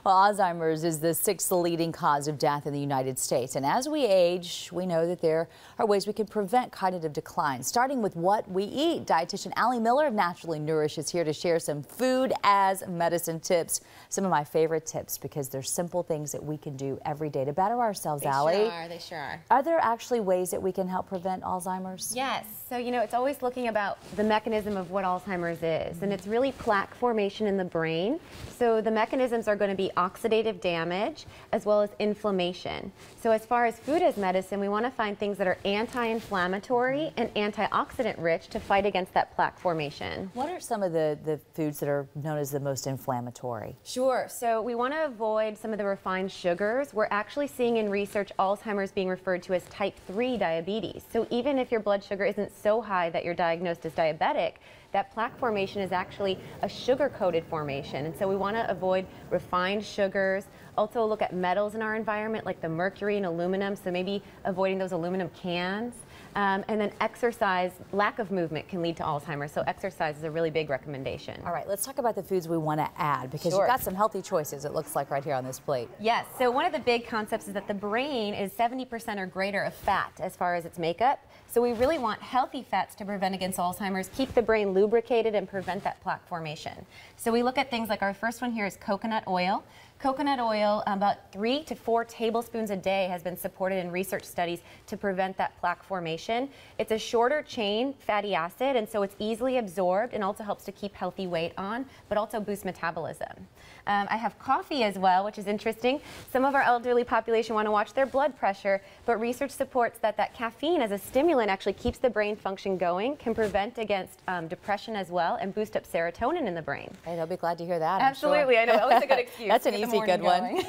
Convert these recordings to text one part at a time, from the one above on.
Well, Alzheimer's is the 6th leading cause of death in the United States. And as we age, we know that there are ways we can prevent cognitive decline, starting with what we eat. Dietitian Allie Miller of Naturally Nourished is here to share some food as medicine tips. Some of my favorite tips because they're simple things that we can do every day to better ourselves, Allie. They sure are. Are there actually ways that we can help prevent Alzheimer's? Yes. So, it's always looking about the mechanism of what Alzheimer's is. And it's really plaque formation in the brain. So the mechanisms are going to be oxidative damage as well as inflammation. So as far as food as medicine, we want to find things that are anti-inflammatory and antioxidant rich to fight against that plaque formation. What are some of the foods that are known as the most inflammatory? Sure. So we want to avoid some of the refined sugars. We're actually seeing in research Alzheimer's being referred to as type 3 diabetes. So even if your blood sugar isn't so high that you're diagnosed as diabetic, that plaque formation is actually a sugar-coated formation. And so we want to avoid refined sugars. Also look at metals in our environment like the mercury and aluminum, so maybe avoiding those aluminum cans. And then exercise, lack of movement can lead to Alzheimer's, so exercise is a really big recommendation. All right, let's talk about the foods we want to add because you've got some healthy choices, it looks like, right here on this plate. Yes, so one of the big concepts is that the brain is 70% or greater of fat as far as its makeup. So we really want healthy fats to prevent against Alzheimer's, keep the brain lubricated, and prevent that plaque formation. So we look at things like our first one here is coconut oil. Coconut oil, about 3 to 4 tablespoons a day has been supported in research studies to prevent that plaque formation. It's a shorter chain fatty acid, and so it's easily absorbed and also helps to keep healthy weight on, but also boosts metabolism. I have coffee as well, which is interesting. Some of our elderly population want to watch their blood pressure, but research supports that caffeine as a stimulant actually keeps the brain function going, can prevent against depression as well, and boost up serotonin in the brain. Hey, they'll be glad to hear that. Absolutely, I know. Always a good excuse. That's an easy good one.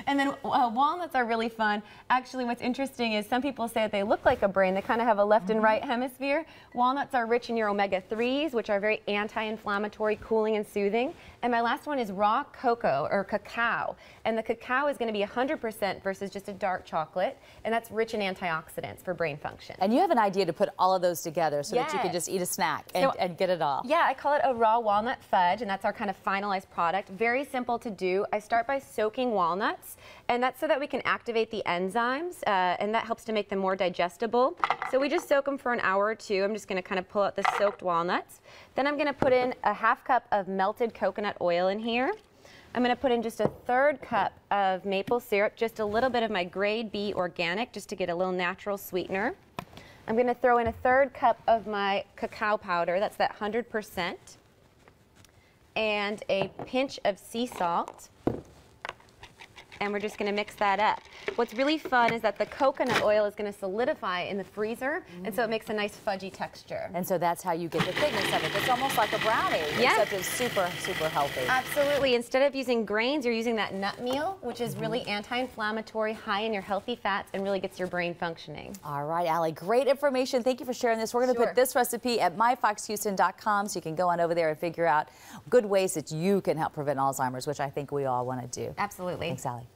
And then walnuts are really fun. Actually, what's interesting is some people say that they look like a brain. They kind of have a left and right hemisphere. Walnuts are rich in your omega-3s, which are very anti-inflammatory, cooling, and soothing. And my last one is raw cocoa or cacao. And the cacao is going to be 100% versus just a dark chocolate. And that's rich in antioxidants for brain function. And you have an idea to put all of those together so that you can just eat a snack and get it all. Yeah, I call it a raw walnut fudge, and that's our kind of finalized product. Very simple to do. I start by soaking walnuts, and that's so that we can activate the enzymes, and that helps to make them more digestible. So we just soak them for an hour or two. I'm just going to kind of pull out the soaked walnuts. Then I'm going to put in a ½ cup of melted coconut oil in here. I'm going to put in just a third cup of maple syrup, just a little bit of my grade B organic, just to get a little natural sweetener. I'm going to throw in a third cup of my cacao powder, that's that 100%, and a pinch of sea salt. And we're just going to mix that up. What's really fun is that the coconut oil is going to solidify in the freezer, and so it makes a nice fudgy texture. And so that's how you get the thickness of it. It's almost like a brownie, except it's super, super healthy. Absolutely. Instead of using grains, you're using that nut meal, which is really anti-inflammatory, high in your healthy fats, and really gets your brain functioning. All right, Allie, great information. Thank you for sharing this. We're going to put this recipe at myfoxhouston.com so you can go on over there and figure out good ways that you can help prevent Alzheimer's, which I think we all want to do. Absolutely. Thanks, Allie.